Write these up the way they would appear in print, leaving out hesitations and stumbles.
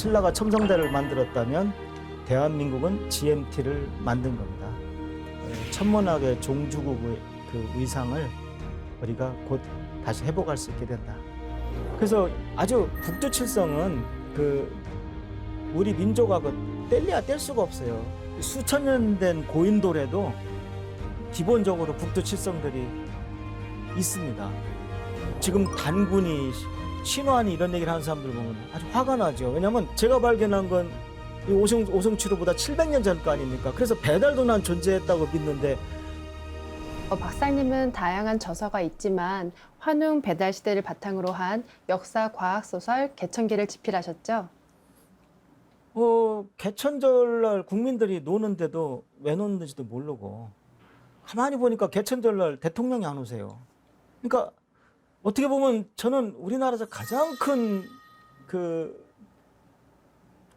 신라가 첨성대를 만들었다면 대한민국은 GMT를 만든 겁니다. 천문학의 종주국의 그 위상을 우리가 곧 다시 회복할 수 있게 된다. 그래서 아주 북두칠성은 그 우리 민족하고 뗄래야 뗄 수가 없어요. 수천 년 된 고인돌에도 기본적으로 북두칠성들이 있습니다. 지금 단군이 신화니 이런 얘기를 하는 사람들 보면 아주 화가 나죠. 왜냐하면 제가 발견한 건 오성치로보다 700년 전 거 아닙니까? 그래서 배달도난 존재했다고 믿는데 박사님은 다양한 저서가 있지만 환웅 배달 시대를 바탕으로 한 역사 과학 소설 개천기를 집필하셨죠? 개천절날 국민들이 노는데도 왜 노는지도 모르고 가만히 보니까 개천절날 대통령이 안 오세요. 그러니까 어떻게 보면 저는 우리나라에서 가장 큰 그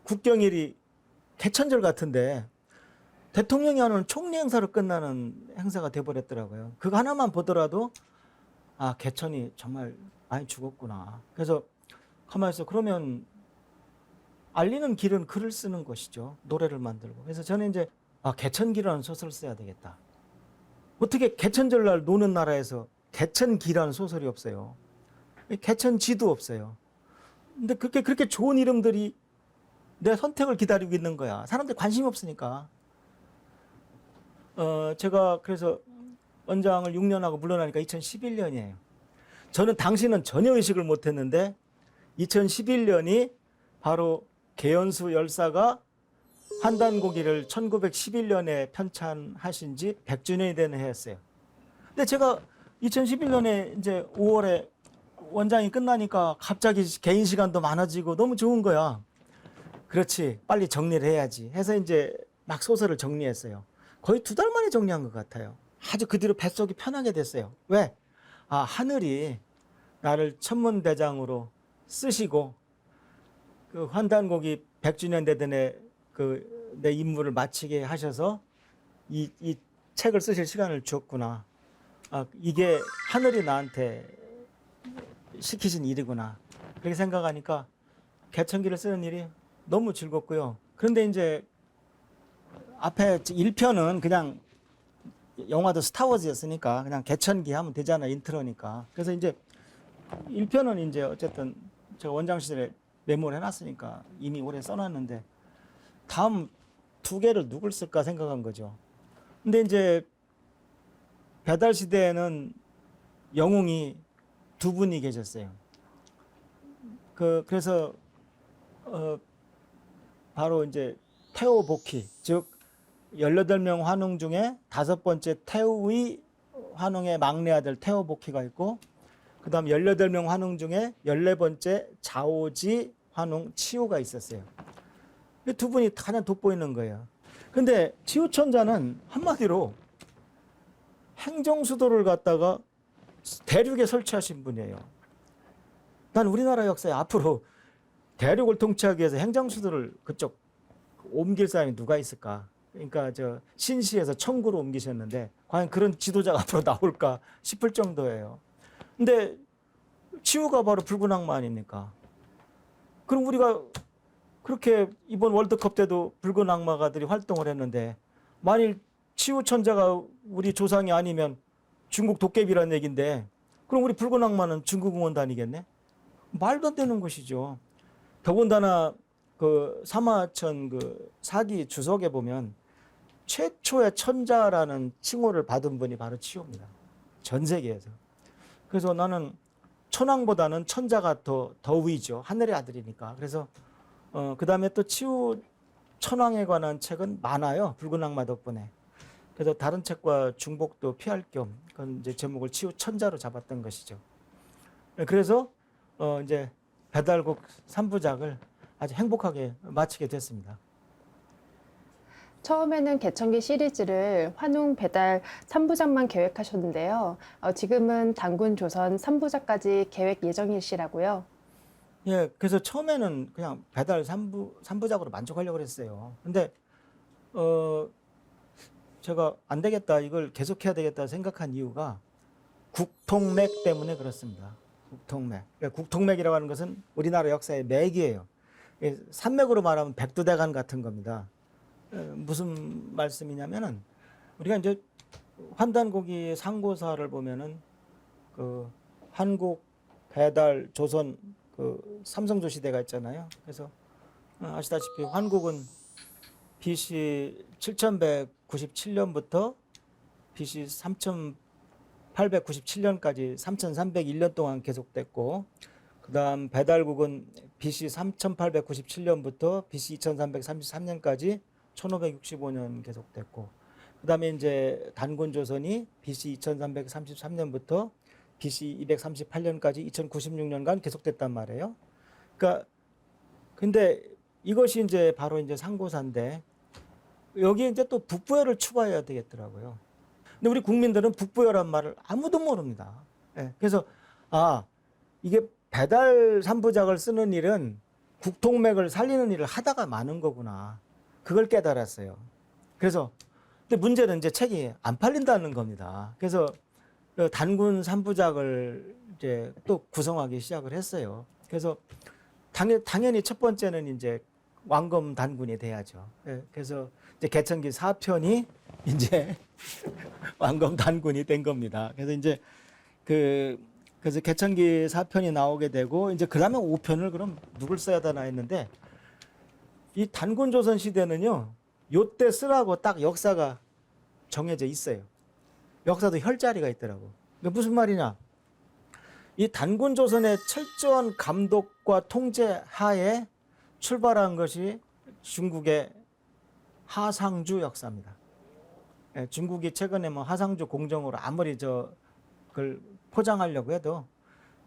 국경일이 개천절 같은데 대통령이 하는 총리 행사로 끝나는 행사가 돼버렸더라고요. 그거 하나만 보더라도 아 개천이 정말 많이 죽었구나. 그래서 가만히 있어. 그러면 알리는 길은 글을 쓰는 것이죠. 노래를 만들고. 그래서 저는 이제 개천기라는 소설을 써야 되겠다. 어떻게 개천절날 노는 나라에서 개천기라는 소설이 없어요. 개천지도 없어요. 근데 그렇게 좋은 이름들이 내 선택을 기다리고 있는 거야. 사람들이 관심이 없으니까. 제가 그래서 원장을 6년 하고 물러나니까 2011년이에요. 저는 당시는 전혀 의식을 못했는데 2011년이 바로 개연수 열사가 환단고기를 1911년에 편찬하신 지 100주년이 되는 해였어요. 근데 제가 2011년에 이제 5월에 원장이 끝나니까 갑자기 개인 시간도 많아지고 너무 좋은 거야. 그렇지, 빨리 정리를 해야지 해서 이제 막 소설을 정리했어요. 거의 2달 만에 정리한 것 같아요. 아주 그 뒤로 뱃속이 편하게 됐어요. 왜? 하늘이 나를 천문대장으로 쓰시고 그 환단고기 100주년 되던 내 임무를 마치게 하셔서 이 책을 쓰실 시간을 주었구나. 이게 하늘이 나한테 시키신 일이구나. 그렇게 생각하니까 개천기를 쓰는 일이 너무 즐겁고요. 그런데 이제 앞에 1편은 그냥 영화도 스타워즈였으니까 그냥 개천기 하면 되잖아, 인트로니까. 그래서 이제 1편은 이제 어쨌든 제가 원장 시절에 메모를 해놨으니까 이미 오래 써놨는데 다음 2개를 누굴 쓸까 생각한 거죠. 근데 이제 배달 시대에는 영웅이 2분이 계셨어요. 그래서 바로 이제 태호 복희, 즉 18명 환웅 중에 5번째 태우의 환웅의 막내 아들 태호 복희가 있고, 그 다음 18명 환웅 중에 14번째 자오지 환웅 치우가 있었어요. 2분이 가장 돋보이는 거예요. 근데 치우천자는 한마디로 행정수도를 갖다가 대륙에 설치하신 분이에요. 난 우리나라 역사에 앞으로 대륙을 통치하기 위해서 행정수도를 그쪽 옮길 사람이 누가 있을까? 그러니까 신시에서 청구로 옮기셨는데 과연 그런 지도자가 앞으로 나올까 싶을 정도예요. 근데 치우가 바로 붉은 악마 아닙니까? 그럼 우리가 그렇게 이번 월드컵 때도 붉은 악마가들이 활동을 했는데 만일 치우천자가 우리 조상이 아니면 중국 도깨비란 얘기인데 그럼 우리 붉은 악마는 중국 응원단이겠네? 말도 안 되는 것이죠. 더군다나 그 사마천 그 사기 주석에 보면 최초의 천자라는 칭호를 받은 분이 바로 치우입니다. 전 세계에서. 그래서 나는 천왕보다는 천자가 더 위죠. 하늘의 아들이니까. 그래서 그 다음에 또 치우 천왕에 관한 책은 많아요. 붉은 악마 덕분에. 그래서 다른 책과 중복도 피할 겸 그건 이제 제목을 치우 천자로 잡았던 것이죠. 그래서 이제 배달국 3부작을 아주 행복하게 마치게 됐습니다. 처음에는 개천기 시리즈를 환웅 배달 3부작만 계획하셨는데요. 지금은 단군 조선 3부작까지 계획 예정이시라고요. 예, 그래서 처음에는 그냥 배달 3부작으로 만족하려고 그랬어요. 근데 제가 안 되겠다, 이걸 계속해야 되겠다 생각한 이유가 국통맥 때문에 그렇습니다. 국통맥. 그러니까 국통맥이라고 하는 것은 우리나라 역사의 맥이에요. 산맥으로 말하면 백두대간 같은 겁니다. 무슨 말씀이냐면은 우리가 이제 환단고기 상고사를 보면은 그 한국, 배달, 조선 그 삼성조 시대가 있잖아요. 그래서 아시다시피 한국은 BC 7197년부터 BC 3897년까지 3301년 동안 계속됐고, 그 다음 배달국은 BC 3897년부터 BC 2333년까지 1565년 계속됐고, 그 다음에 이제 단군조선이 BC 2333년부터 BC 238년까지 2096년간 계속됐단 말이에요. 그러니까 근데 이것이 이제 바로 이제 상고사인데 여기에 이제 또 북부여를 추가해야 되겠더라고요. 근데 우리 국민들은 북부여란 말을 아무도 모릅니다. 예, 그래서 이게 배달 3부작을 쓰는 일은 국통맥을 살리는 일을 하다가 많은 거구나. 그걸 깨달았어요. 그래서 근데 문제는 이제 책이 안 팔린다는 겁니다. 그래서 단군 3부작을 이제 또 구성하기 시작을 했어요. 그래서 당연히 첫 번째는 이제 왕검 단군이 돼야죠. 예, 그래서 이제 개천기 4편이 이제 왕검 단군이 된 겁니다. 그래서 이제 그래서 개천기 4편이 나오게 되고 이제 그다음에 5편을 그럼 누굴 써야 되나 했는데 이 단군 조선 시대는요. 요때 쓰라고 딱 역사가 정해져 있어요. 역사도 혈자리가 있더라고. 그러니까 무슨 말이냐? 이 단군 조선의 철저한 감독과 통제 하에 출발한 것이 중국의 하상주 역사입니다. 예, 중국이 최근에 뭐 하상주 공정으로 아무리 그걸 포장하려고 해도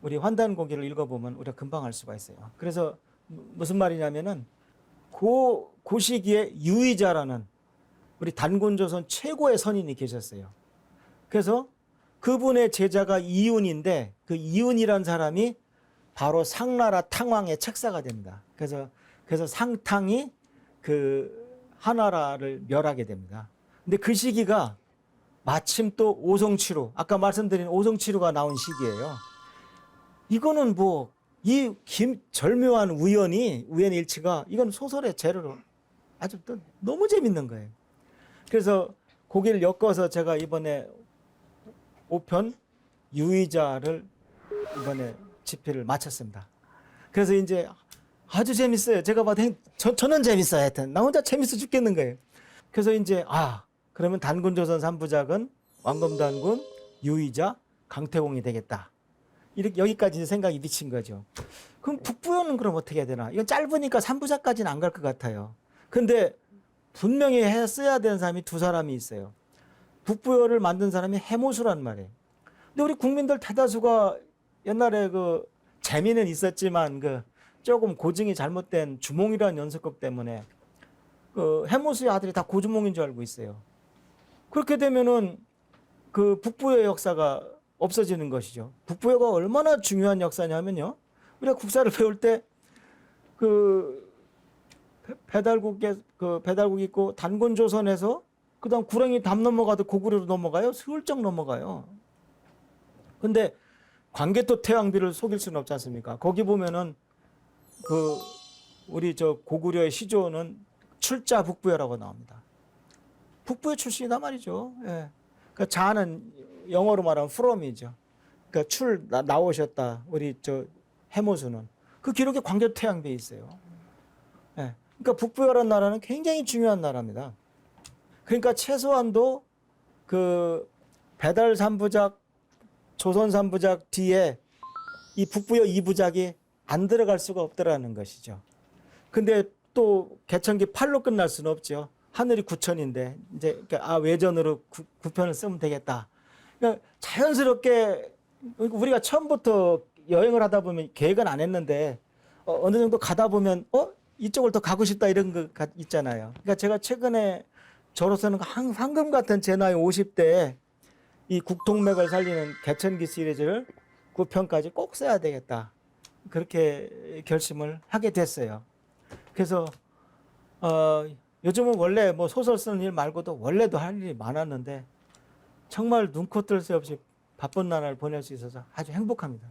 우리 환단고기를 읽어보면 우리가 금방 알 수가 있어요. 그래서 무슨 말이냐면은 그 시기에 유의자라는 우리 단군조선 최고의 선인이 계셨어요. 그래서 그분의 제자가 이윤인데 그 이윤이란 사람이 바로 상나라 탕왕의 책사가 됩니다. 그래서 상탕이 그 하나라를 멸하게 됩니다. 근데 그 시기가 마침 또 오성치루, 아까 말씀드린 오성치루가 나온 시기예요. 이거는 뭐 이 절묘한 우연의 일치가 이건 소설의 재료로 아주 또 너무 재밌는 거예요. 그래서 거기를 엮어서 제가 이번에 5편 유의자를 이번에 집필을 마쳤습니다. 그래서 이제 아주 재밌어요. 제가 봐도 저는 재밌어요. 하여튼 나 혼자 재밌어 죽겠는 거예요. 그래서 이제 그러면 단군조선 3부작은 왕검단군, 유의자, 강태공이 되겠다. 이렇게 여기까지 생각이 미친 거죠. 그럼 북부여는 그럼 어떻게 해야 되나? 이건 짧으니까 3부작까지는 안 갈 것 같아요. 근데 분명히 써야 되는 사람이 두 사람이 있어요. 북부여를 만든 사람이 해모수란 말이에요. 근데 우리 국민들 대다수가 옛날에 그 재미는 있었지만 그 조금 고증이 잘못된 주몽이라는 연습극 때문에 그 해모수의 아들이 다 고주몽인 줄 알고 있어요. 그렇게 되면은 그 북부여 역사가 없어지는 것이죠. 북부여가 얼마나 중요한 역사냐면요. 우리가 국사를 배울 때 그 배달국 있고 단군조선에서 그다음 구렁이 담 넘어가도 고구려로 넘어가요. 슬쩍 넘어가요. 근데 광개토 태왕비를 속일 수는 없지 않습니까? 거기 보면은 그 우리 저 고구려의 시조는 출자 북부여라고 나옵니다. 북부의 출신이단 말이죠. 예. 그러니까 자는 영어로 말하면 from이죠. 그러니까 나오셨다. 우리 저 해모수는 그 기록에 광교태양배에 있어요. 예. 그러니까 북부여라는 나라는 굉장히 중요한 나라입니다. 그러니까 최소한도 그 배달 3부작, 조선 3부작 뒤에 이 북부여 2부작이 안 들어갈 수가 없더라는 것이죠. 근데 또 개천기 8로 끝날 수는 없죠. 하늘이 9천인데 이제 외전으로 9편을 쓰면 되겠다. 그러니까 자연스럽게 우리가 처음부터 여행을 하다 보면 계획은 안 했는데 어느 정도 가다 보면 이쪽을 더 가고 싶다 이런 거 있잖아요. 그러니까 제가 최근에 저로서는 황금 같은 제 나이 50대에 이 국통맥을 살리는 개천기 시리즈를 9편까지 꼭 써야 되겠다. 그렇게 결심을 하게 됐어요. 그래서 요즘은 원래 뭐 소설 쓰는 일 말고도 원래도 할 일이 많았는데 정말 눈코 뜰 새 없이 바쁜 나날을 보낼 수 있어서 아주 행복합니다.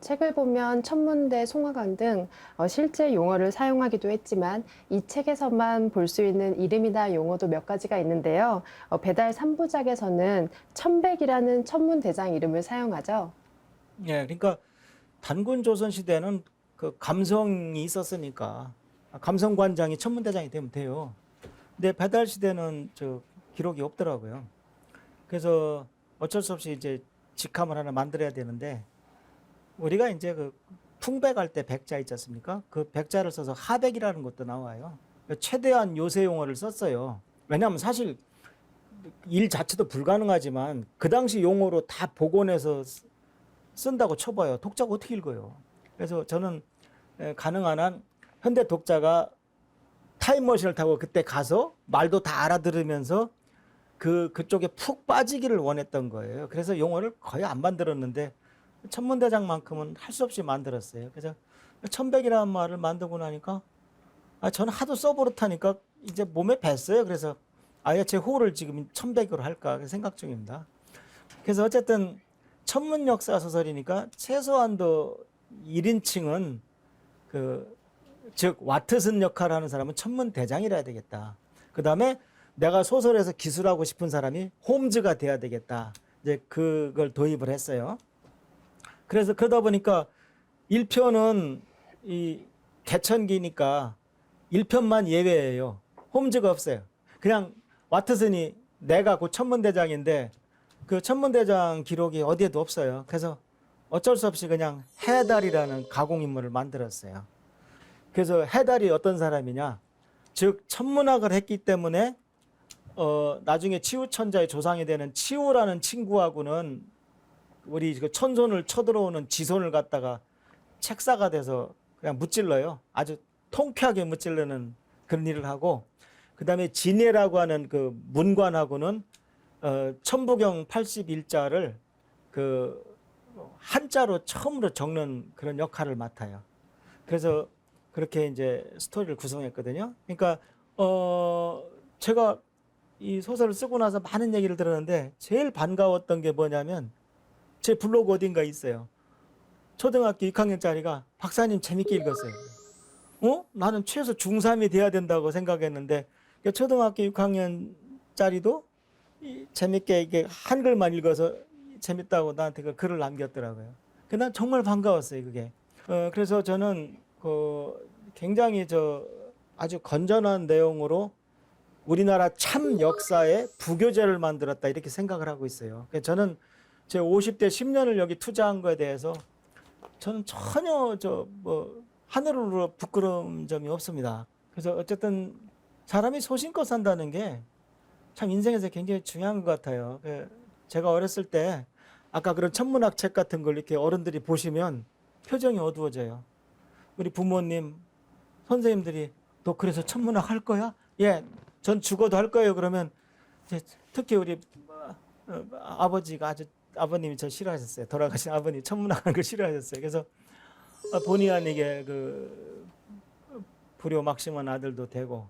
책을 보면 천문대, 송화강 등 실제 용어를 사용하기도 했지만 이 책에서만 볼 수 있는 이름이나 용어도 몇 가지가 있는데요. 배달 3부작에서는 천백이라는 천문대장 이름을 사용하죠. 예, 그러니까 단군 조선 시대는 그 감성이 있었으니까 감성관장이 천문대장이 되면 돼요. 근데 배달 시대는 저 기록이 없더라고요. 그래서 어쩔 수 없이 이제 직함을 하나 만들어야 되는데 우리가 이제 그 풍백할 때 백자 있지 않습니까? 그 백자를 써서 하백이라는 것도 나와요. 최대한 요새 용어를 썼어요. 왜냐하면 사실 일 자체도 불가능하지만 그 당시 용어로 다 복원해서 쓴다고 쳐봐요. 독자가 어떻게 읽어요? 그래서 저는 가능한 한 현대 독자가 타임머신을 타고 그때 가서 말도 다 알아들으면서 그쪽에 푹 빠지기를 원했던 거예요. 그래서 용어를 거의 안 만들었는데 천문대장만큼은 할 수 없이 만들었어요. 그래서 천백이라는 말을 만들고 나니까 저는 하도 써버릇하니까 이제 몸에 뱄어요. 그래서 아예 제 호를 지금 천백으로 할까 생각 중입니다. 그래서 어쨌든 천문 역사 소설이니까 최소한도 1인칭은 즉 와트슨 역할을 하는 사람은 천문대장이라 해야 되겠다. 그 다음에 내가 소설에서 기술하고 싶은 사람이 홈즈가 돼야 되겠다. 이제 그걸 도입을 했어요. 그래서 그러다 보니까 1편은 이 개천기니까 1편만 예외예요. 홈즈가 없어요. 그냥 와트슨이 내가 그 천문대장인데 그 천문대장 기록이 어디에도 없어요. 그래서 어쩔 수 없이 그냥 해달이라는 가공인물을 만들었어요. 그래서 해달이 어떤 사람이냐? 즉 천문학을 했기 때문에 나중에 치우천자의 조상이 되는 치우라는 친구하고는 우리 그 천손을 쳐들어오는 지손을 갖다가 책사가 돼서 그냥 무찔러요. 아주 통쾌하게 무찔르는 그런 일을 하고, 그 다음에 진예라고 하는 그 문관하고는 천부경 81자를 그 한자로 처음으로 적는 그런 역할을 맡아요. 그래서 그렇게 이제 스토리를 구성했거든요. 그러니까 제가 이 소설을 쓰고 나서 많은 얘기를 들었는데 제일 반가웠던 게 뭐냐면 제 블로그 어딘가 있어요. 초등학교 6학년짜리가 박사님 재밌게 읽었어요. 나는 최소 중3이 돼야 된다고 생각했는데 초등학교 6학년짜리도 재밌게 이게 한글만 읽어서 재밌다고 나한테 그 글을 남겼더라고요. 난 정말 반가웠어요, 그게. 그래서 저는 굉장히 아주 건전한 내용으로 우리나라 참 역사에 부교재를 만들었다 이렇게 생각을 하고 있어요. 저는 제 50대 10년을 여기 투자한 거에 대해서 저는 전혀 하늘으로 부끄러운 점이 없습니다. 그래서 어쨌든 사람이 소신껏 산다는 게 참 인생에서 굉장히 중요한 것 같아요. 제가 어렸을 때 아까 그런 천문학 책 같은 걸 이렇게 어른들이 보시면 표정이 어두워져요. 우리 부모님, 선생님들이 너 그래서 천문학 할 거야? 예, 전 죽어도 할 거예요. 그러면 특히 우리 아버님이 저 싫어하셨어요. 돌아가신 아버님 천문학 하는 걸 싫어하셨어요. 그래서 본의 아니게 불효막심한 아들도 되고,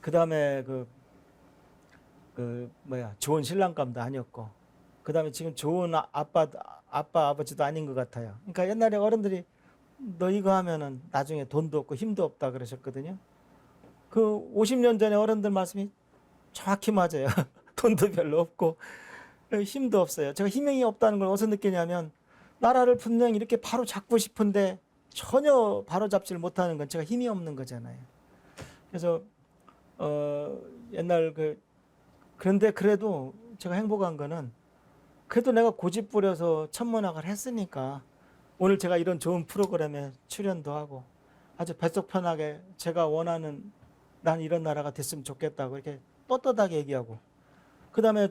그 다음에 좋은 신랑감도 아니었고, 그 다음에 지금 좋은 아버지도 아닌 것 같아요. 그러니까 옛날에 어른들이 너 이거 하면은 나중에 돈도 없고 힘도 없다 그러셨거든요. 그 50년 전에 어른들 말씀이 정확히 맞아요. 돈도 별로 없고 힘도 없어요. 제가 힘이 없다는 걸 어디서 느끼냐면 나라를 분명히 이렇게 바로 잡고 싶은데 전혀 바로 잡지를 못하는 건 제가 힘이 없는 거잖아요. 그래서 옛날 그런데 그래도 제가 행복한 거는 그래도 내가 고집 부려서 천문학을 했으니까 오늘 제가 이런 좋은 프로그램에 출연도 하고 아주 뱃속 편하게 제가 원하는 난 이런 나라가 됐으면 좋겠다고 이렇게 떳떳하게 얘기하고 그다음에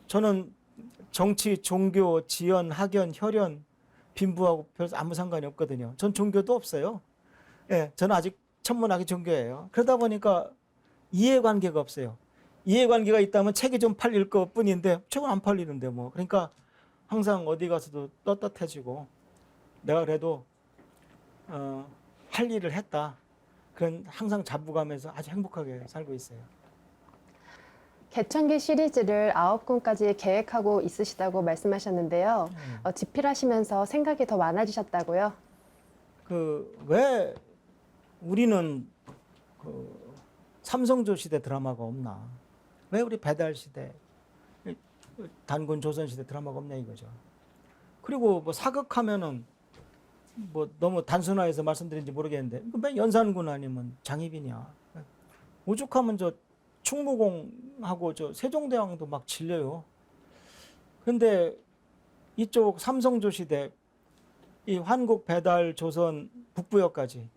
저는 정치, 종교, 지연, 학연, 혈연, 빈부하고 별 아무 상관이 없거든요. 전 종교도 없어요. 예, 저는 아직 천문학이 종교예요. 그러다 보니까 이해관계가 없어요. 이해관계가 있다면 책이 좀 팔릴 것 뿐인데 책은 안 팔리는데 뭐. 그러니까 항상 어디 가서도 떳떳해지고 내가 그래도 할 일을 했다. 그런 항상 자부감에서 아주 행복하게 살고 있어요. 개천기 시리즈를 9권까지 계획하고 있으시다고 말씀하셨는데요. 집필하시면서 생각이 더 많아지셨다고요? 왜 우리는 삼성조 시대 드라마가 없나? 왜 우리 배달 시대, 단군 조선 시대 드라마가 없냐 이거죠. 그리고 뭐 사극하면은 뭐 너무 단순화해서 말씀드린지 모르겠는데 왜 연산군 아니면 장희빈이야? 오죽하면 저 충무공하고 저 세종대왕도 막 질려요. 근데 이쪽 삼성조 시대 이 한국 배달 조선 북부역까지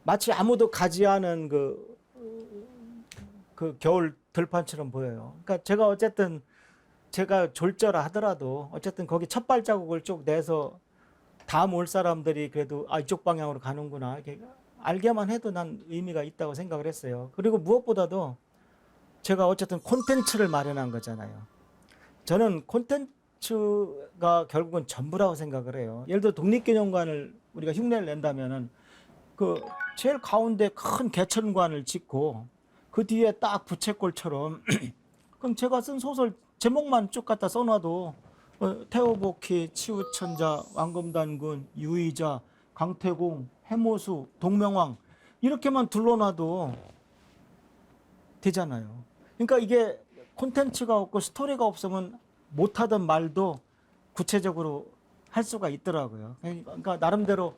마치 아무도 가지 않은 그 겨울 들판처럼 보여요. 그러니까 제가 어쨌든 제가 졸저라 하더라도 어쨌든 거기 첫 발자국을 쭉 내서 다음 올 사람들이 그래도 이쪽 방향으로 가는구나 이렇게 알게만 해도 난 의미가 있다고 생각을 했어요. 그리고 무엇보다도 제가 어쨌든 콘텐츠를 마련한 거잖아요. 저는 콘텐츠가 결국은 전부라고 생각을 해요. 예를 들어 독립기념관을 우리가 흉내를 낸다면은 제일 가운데 큰 개천관을 짓고 그 뒤에 딱 부채꼴처럼 그럼 제가 쓴 소설 제목만 쭉 갖다 써놔도 태호복희, 치우천자, 왕검단군, 유의자, 강태공, 해모수, 동명왕 이렇게만 둘러놔도 되잖아요. 그러니까 이게 콘텐츠가 없고 스토리가 없으면 못하던 말도 구체적으로 할 수가 있더라고요. 그러니까 나름대로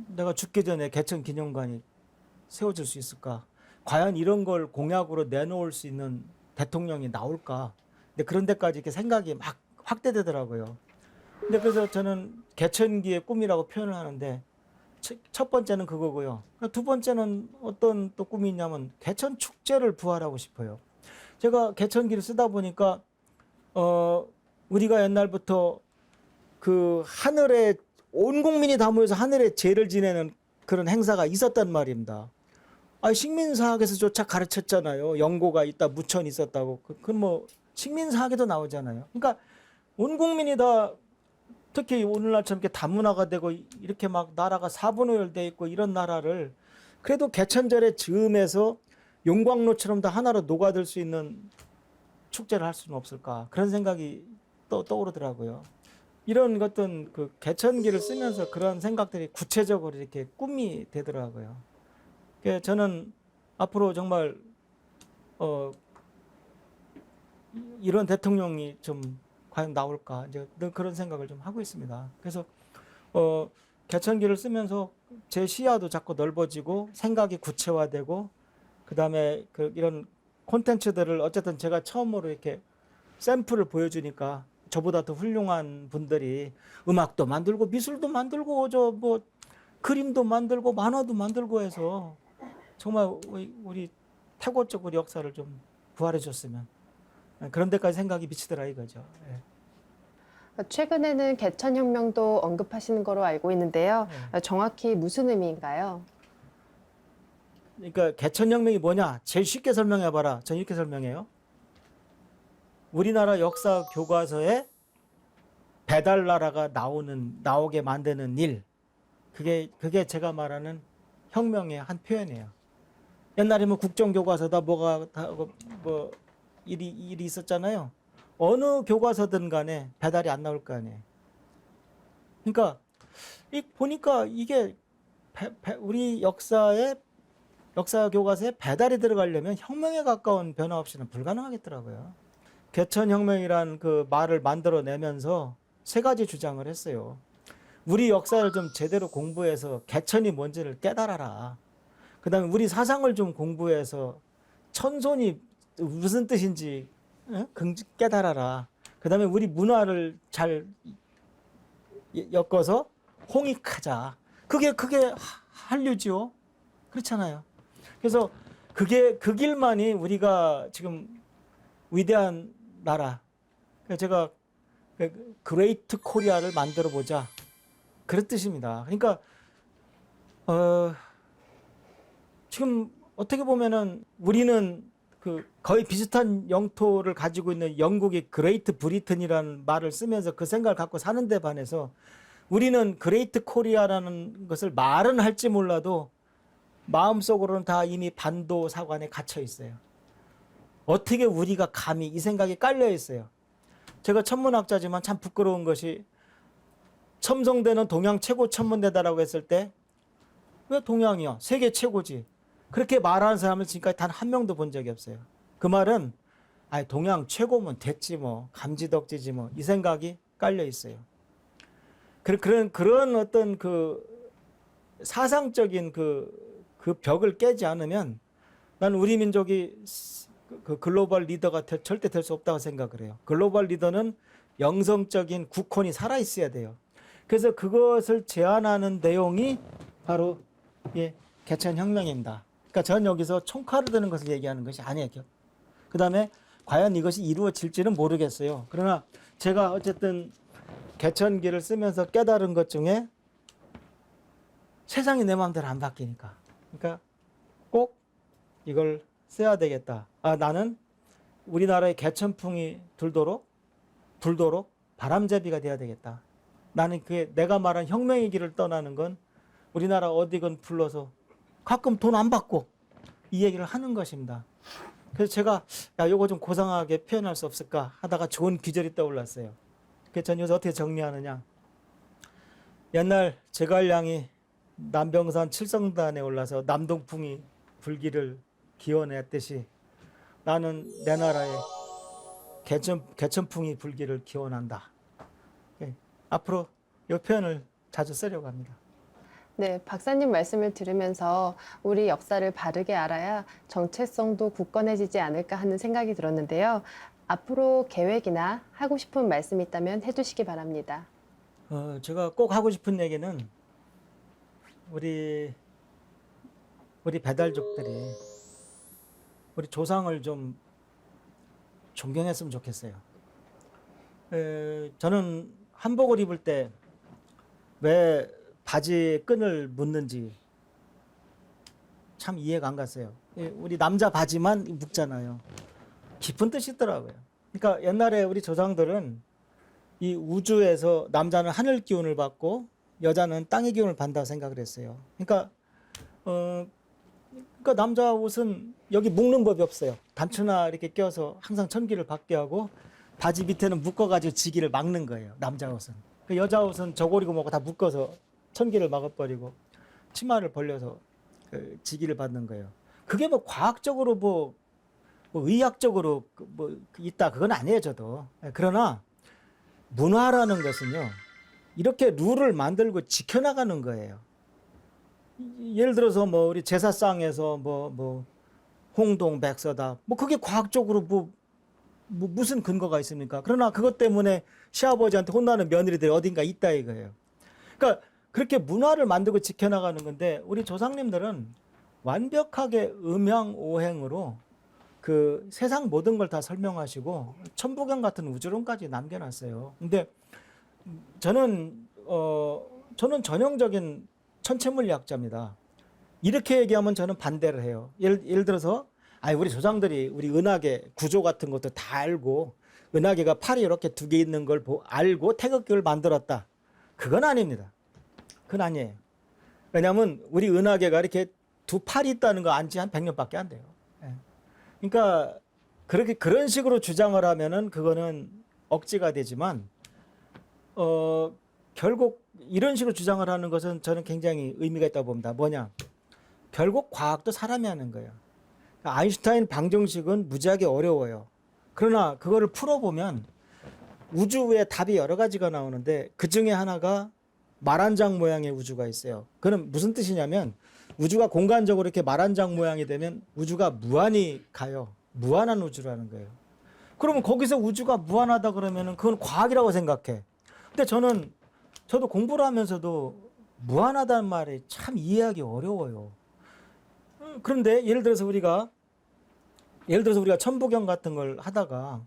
내가 죽기 전에 개천 기념관이 세워질 수 있을까? 과연 이런 걸 공약으로 내놓을 수 있는 대통령이 나올까? 근데 그런 데까지 이렇게 생각이 막 확대되더라고요. 근데 그래서 저는 개천기의 꿈이라고 표현을 하는데 첫 번째는 그거고요. 두 번째는 어떤 또 꿈이 있냐면 개천 축제를 부활하고 싶어요. 제가 개천기를 쓰다 보니까 우리가 옛날부터 그 하늘에 온 국민이 다 모여서 하늘에 제를 지내는 그런 행사가 있었단 말입니다. 식민사학에서조차 가르쳤잖아요. 영고가 있다, 무천이 있었다고. 그건 뭐 식민사학에도 나오잖아요. 그러니까 온 국민이 다 특히 오늘날처럼 이렇게 다문화가 되고 이렇게 막 나라가 사분오열돼 있고 이런 나라를 그래도 개천절의 즈음에서 용광로처럼 다 하나로 녹아들 수 있는 축제를 할 수는 없을까 그런 생각이 떠오르더라고요. 이런 어떤 그 개천기를 쓰면서 그런 생각들이 구체적으로 이렇게 꿈이 되더라고요. 그래서 저는 앞으로 정말 이런 대통령이 좀 과연 나올까 이제 늘 그런 생각을 좀 하고 있습니다. 그래서 개천기를 쓰면서 제 시야도 자꾸 넓어지고 생각이 구체화되고 그다음에 이런 콘텐츠들을 어쨌든 제가 처음으로 이렇게 샘플을 보여주니까 저보다 더 훌륭한 분들이 음악도 만들고 미술도 만들고 저 뭐 그림도 만들고 만화도 만들고 해서 정말 우리 태고 쪽 우리 역사를 좀 부활해 줬으면 그런 데까지 생각이 미치더라 이거죠. 예. 최근에는 개천혁명도 언급하시는 거로 알고 있는데요. 네. 정확히 무슨 의미인가요? 그러니까 개천혁명이 뭐냐? 제일 쉽게 설명해봐라. 전 이렇게 설명해요. 우리나라 역사 교과서에 배달나라가 나오게 만드는 일. 그게 제가 말하는 혁명의 한 표현이에요. 옛날에 뭐 국정교과서다 뭐 일이 있었잖아요. 어느 교과서든 간에 배달이 안 나올 거 아니에요. 그러니까 보니까 이게 우리 역사 교과서에 배달이 들어가려면 혁명에 가까운 변화 없이는 불가능하겠더라고요. 개천혁명이란 그 말을 만들어내면서 세 가지 주장을 했어요. 우리 역사를 좀 제대로 공부해서 개천이 뭔지를 깨달아라. 그 다음에 우리 사상을 좀 공부해서 천손이 무슨 뜻인지 깨달아라. 그 다음에 우리 문화를 잘 엮어서 홍익하자. 그게 한류지요. 그렇잖아요. 그래서 그 길만이 우리가 지금 위대한 나라. 제가 그레이트 코리아를 만들어 보자. 그런 뜻입니다. 그러니까 지금 어떻게 보면은 우리는 거의 비슷한 영토를 가지고 있는 영국이 그레이트 브리튼이라는 말을 쓰면서 그 생각을 갖고 사는데 반해서 우리는 그레이트 코리아라는 것을 말은 할지 몰라도 마음속으로는 다 이미 반도 사관에 갇혀 있어요. 어떻게 우리가 감히 이 생각이 깔려 있어요. 제가 천문학자지만 참 부끄러운 것이 첨성대는 동양 최고 천문대다라고 했을 때 왜 동양이야? 세계 최고지. 그렇게 말하는 사람을 지금까지 단 한 명도 본 적이 없어요. 그 말은 동양 최고면 됐지 뭐, 감지덕지지 뭐, 이 생각이 깔려 있어요. 그런 어떤 사상적인 그 벽을 깨지 않으면 난 우리 민족이 그 글로벌 리더가 절대 될 수 없다고 생각을 해요. 글로벌 리더는 영성적인 국혼이 살아 있어야 돼요. 그래서 그것을 제안하는 내용이 바로 개천혁명입니다. 그러니까 저는 여기서 총칼을 드는 것을 얘기하는 것이 아니에요. 그 다음에 과연 이것이 이루어질지는 모르겠어요. 그러나 제가 어쨌든 개천기를 쓰면서 깨달은 것 중에 세상이 내 마음대로 안 바뀌니까. 그러니까 꼭 이걸 써야 되겠다. 나는 우리나라의 개천풍이 불도록 바람잡이가 돼야 되겠다. 나는 내가 말한 혁명의 길을 떠나는 건 우리나라 어디건 불러서 가끔 돈 안 받고 이 얘기를 하는 것입니다. 그래서 제가 요거 좀 고상하게 표현할 수 없을까 하다가 좋은 귀절이 떠올랐어요. 그래서 전 요새 어떻게 정리하느냐. 옛날 제갈량이 남병산 칠성단에 올라서 남동풍이 불기를 기원했듯이 나는 내 나라에 개천풍이 불기를 기원한다. 앞으로 이 표현을 자주 쓰려고 합니다. 네, 박사님 말씀을 들으면서 우리 역사를 바르게 알아야 정체성도 굳건해지지 않을까 하는 생각이 들었는데요. 앞으로 계획이나 하고 싶은 말씀이 있다면 해주시기 바랍니다. 제가 꼭 하고 싶은 얘기는 우리 배달족들이 우리 조상을 좀 존경했으면 좋겠어요. 저는 한복을 입을 때 왜 바지 끈을 묶는지 참 이해가 안 갔어요. 우리 남자 바지만 묶잖아요. 깊은 뜻이 있더라고요. 그러니까 옛날에 우리 조상들은 이 우주에서 남자는 하늘 기운을 받고 여자는 땅의 기운을 받는다고 생각을 했어요. 그러니까 남자 옷은 여기 묶는 법이 없어요. 단추나 이렇게 껴서 항상 천기를 받게 하고 바지 밑에는 묶어가지고 지기를 막는 거예요. 남자 옷은. 여자 옷은 저고리고 뭐고 다 묶어서 천기를 막아버리고 치마를 벌려서 지기를 받는 거예요. 그게 뭐 과학적으로 뭐 의학적으로 뭐 있다 그건 아니에요 저도. 그러나 문화라는 것은요 이렇게 룰을 만들고 지켜나가는 거예요. 예를 들어서 뭐 우리 제사상에서 뭐 홍동백서다 뭐 그게 과학적으로 뭐 무슨 근거가 있습니까? 그러나 그것 때문에 시아버지한테 혼나는 며느리들이 어딘가 있다 이거예요. 그러니까 그렇게 문화를 만들고 지켜나가는 건데 우리 조상님들은 완벽하게 음양오행으로 그 세상 모든 걸 다 설명하시고 천부경 같은 우주론까지 남겨놨어요. 근데 저는 전형적인 천체물리학자입니다. 이렇게 얘기하면 저는 반대를 해요. 예를 들어서 우리 조상들이 우리 은하계 구조 같은 것도 다 알고 은하계가 팔이 이렇게 두 개 있는 걸 알고 태극기를 만들었다. 그건 아닙니다. 그건 아니에요. 왜냐하면 우리 은하계가 이렇게 두 팔이 있다는 거 안지 한 100년밖에 안 돼요. 그러니까 그런 식으로 주장을 하면은 그거는 억지가 되지만 결국 이런 식으로 주장을 하는 것은 저는 굉장히 의미가 있다고 봅니다. 뭐냐? 결국 과학도 사람이 하는 거예요. 아인슈타인 방정식은 무지하게 어려워요. 그러나 그거를 풀어보면 우주의 답이 여러 가지가 나오는데 그 중에 하나가 말 한 장 모양의 우주가 있어요. 그건 무슨 뜻이냐면 우주가 공간적으로 이렇게 말 한 장 모양이 되면 우주가 무한히 가요. 무한한 우주라는 거예요. 그러면 거기서 우주가 무한하다 그러면은 그건 과학이라고 생각해. 근데 저도 공부를 하면서도 무한하다는 말이 참 이해하기 어려워요. 그런데 예를 들어서 우리가 천부경 같은 걸 하다가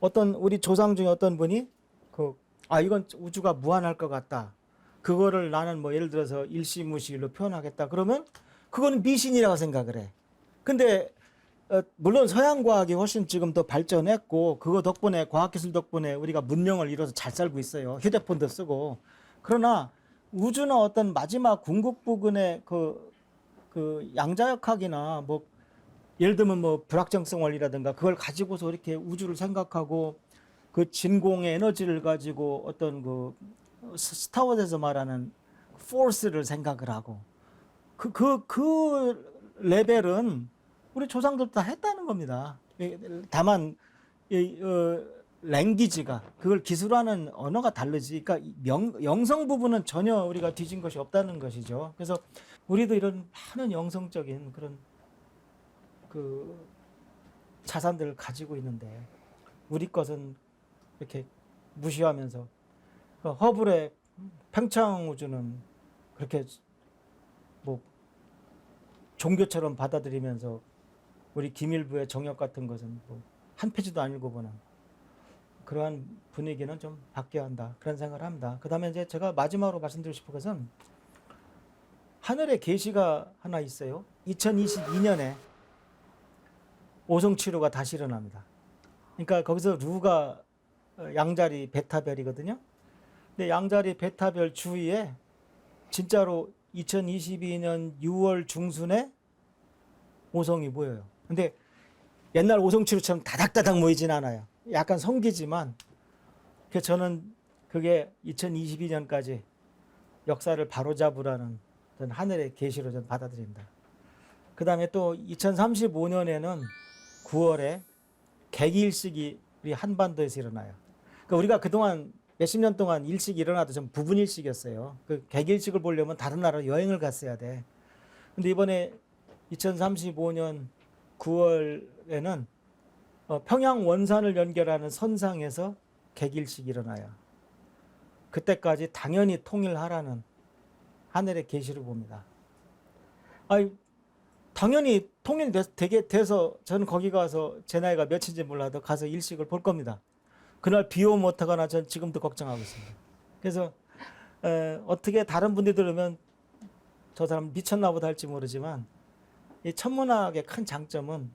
어떤 우리 조상 중에 어떤 분이 이건 우주가 무한할 것 같다. 그거를 나는 뭐 예를 들어서 일시무시일로 표현하겠다. 그러면 그거는 미신이라고 생각을 해. 근데 물론 서양 과학이 훨씬 지금 더 발전했고 그거 덕분에 과학기술 덕분에 우리가 문명을 이뤄서 잘 살고 있어요. 휴대폰도 쓰고. 그러나 우주나 어떤 마지막 궁극 부근의 그 양자역학이나 뭐 예를 들면 뭐 불확정성 원리라든가 그걸 가지고서 이렇게 우주를 생각하고 그 진공의 에너지를 가지고 어떤 그 스타워즈에서 말하는 포스를 생각을 하고 그 레벨은 우리 조상들 다 했다는 겁니다. 다만 랭귀지가 그걸 기술하는 언어가 다르지. 그러니까 영성 부분은 전혀 우리가 뒤진 것이 없다는 것이죠. 그래서 우리도 이런 많은 영성적인 그런 그 자산들을 가지고 있는데 우리 것은 이렇게 무시하면서 허블의 팽창 우주는 그렇게 뭐 종교처럼 받아들이면서 우리 김일부의 정역 같은 것은 뭐 한 페이지도 안 읽어보는 그러한 분위기는 좀 바뀌어야 한다 그런 생각을 합니다. 그 다음에 이제 제가 마지막으로 말씀드리고 싶은 것은 하늘의 계시가 하나 있어요. 2022년에 오성치료가 다시 일어납니다. 그러니까 거기서 루가 양자리 베타별이거든요. 근데 양자리 베타별 주위에 진짜로 2022년 6월 중순에 오성이 모여요. 근데 옛날 오성치료처럼 다닥다닥 모이진 않아요. 약간 성기지만 그래서 저는 그게 2022년까지 역사를 바로잡으라는 하늘의 계시로 저는 받아들입니다. 그 다음에 또 2035년에는 9월에 개기일식이 우리 한반도에서 일어나요. 그러니까 우리가 그동안 몇십 년 동안 일식이 일어나도 좀 부분 일식이었어요. 그 개기일식을 보려면 다른 나라로 여행을 갔어야 돼. 근데 이번에 2035년 9월에는 평양 원산을 연결하는 선상에서 개기일식이 일어나요. 그때까지 당연히 통일하라는 하늘의 계시를 봅니다. 당연히 통일되게 돼서 저는 거기 가서 제 나이가 몇인지 몰라도 가서 일식을 볼 겁니다. 그날 비 오면 어떡하나 전 지금도 걱정하고 있습니다. 그래서 어떻게 다른 분들이 들으면 저 사람 미쳤나 보다 할지 모르지만 이 천문학의 큰 장점은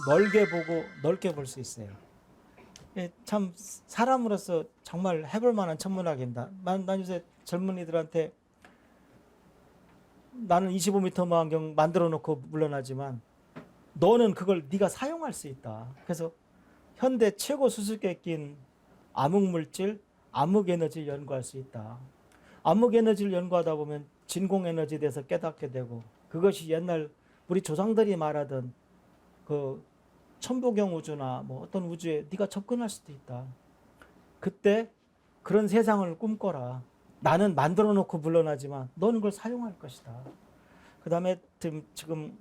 멀게 보고 넓게 볼 수 있어요. 참 사람으로서 정말 해볼 만한 천문학입니다. 난 요새 젊은이들한테 나는 25m 망원경 만들어 놓고 물러나지만 너는 그걸 네가 사용할 수 있다. 그래서 현대 최고 수수께끼 낀 암흑물질, 암흑에너지를 연구할 수 있다. 암흑에너지를 연구하다 보면 진공에너지에 대해서 깨닫게 되고 그것이 옛날 우리 조상들이 말하던 그 천부경 우주나 뭐 어떤 우주에 네가 접근할 수도 있다. 그때 그런 세상을 꿈꿔라. 나는 만들어 놓고 물러나지만 너는 그걸 사용할 것이다. 그 다음에 지금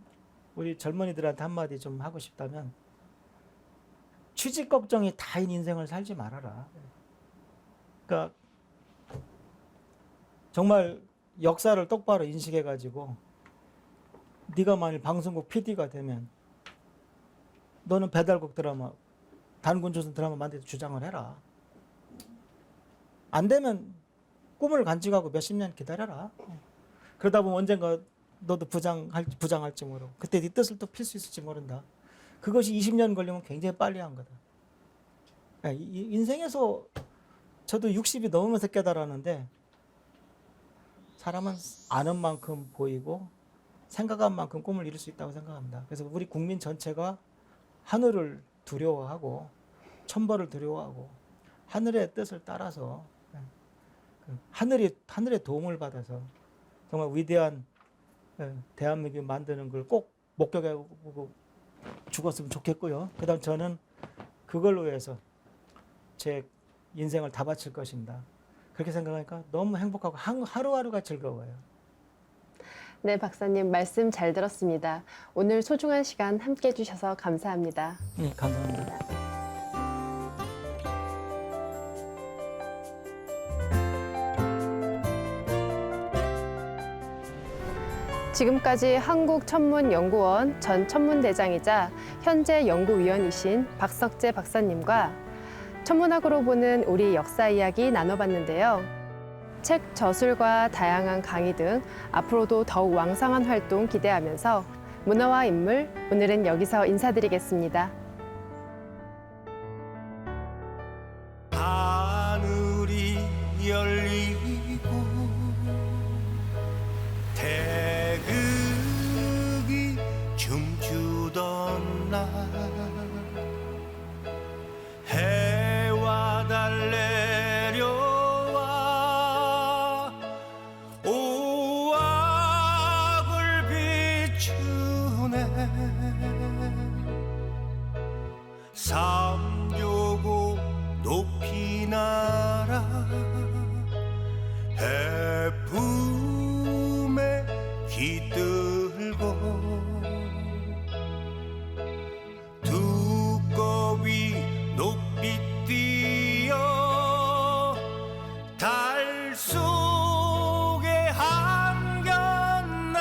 우리 젊은이들한테 한마디 좀 하고 싶다면 취직 걱정이 다인 인생을 살지 말아라. 그러니까 정말 역사를 똑바로 인식해가지고 네가 만일 방송국 PD가 되면 너는 배달국 드라마, 단군조선 드라마 만들어서 주장을 해라. 안 되면 꿈을 간직하고 몇십 년 기다려라. 그러다 보면 언젠가 너도 부장할지 모르고 그때 네 뜻을 또 필 수 있을지 모른다. 그것이 20년 걸리면 굉장히 빨리 한 거다. 인생에서 저도 60이 넘으면서 깨달았는데 사람은 아는 만큼 보이고 생각한 만큼 꿈을 이룰 수 있다고 생각합니다. 그래서 우리 국민 전체가 하늘을 두려워하고 천벌을 두려워하고 하늘의 뜻을 따라서 하늘의 도움을 받아서 정말 위대한 대한민국 만드는 걸 꼭 목격하고 죽었으면 좋겠고요. 그다음 저는 그걸 위해서 제 인생을 다 바칠 것입니다. 그렇게 생각하니까 너무 행복하고 하루하루가 즐거워요. 네, 박사님 말씀 잘 들었습니다. 오늘 소중한 시간 함께 해주셔서 감사합니다. 감사합니다. 지금까지 한국천문연구원 전 천문대장이자 현재 연구위원이신 박석재 박사님과 천문학으로 보는 우리 역사 이야기 나눠봤는데요. 책 저술과 다양한 강의 등 앞으로도 더욱 왕성한 활동 기대하면서 문화와 인물, 오늘은 여기서 인사드리겠습니다. 하늘이 열리고 태극이 춤추던 날 해와 달 내려와 오악을 비추네 삼조고 높이 날아 해품에 깃들고 두꺼비 높이 뛰어 달 속에 한겼네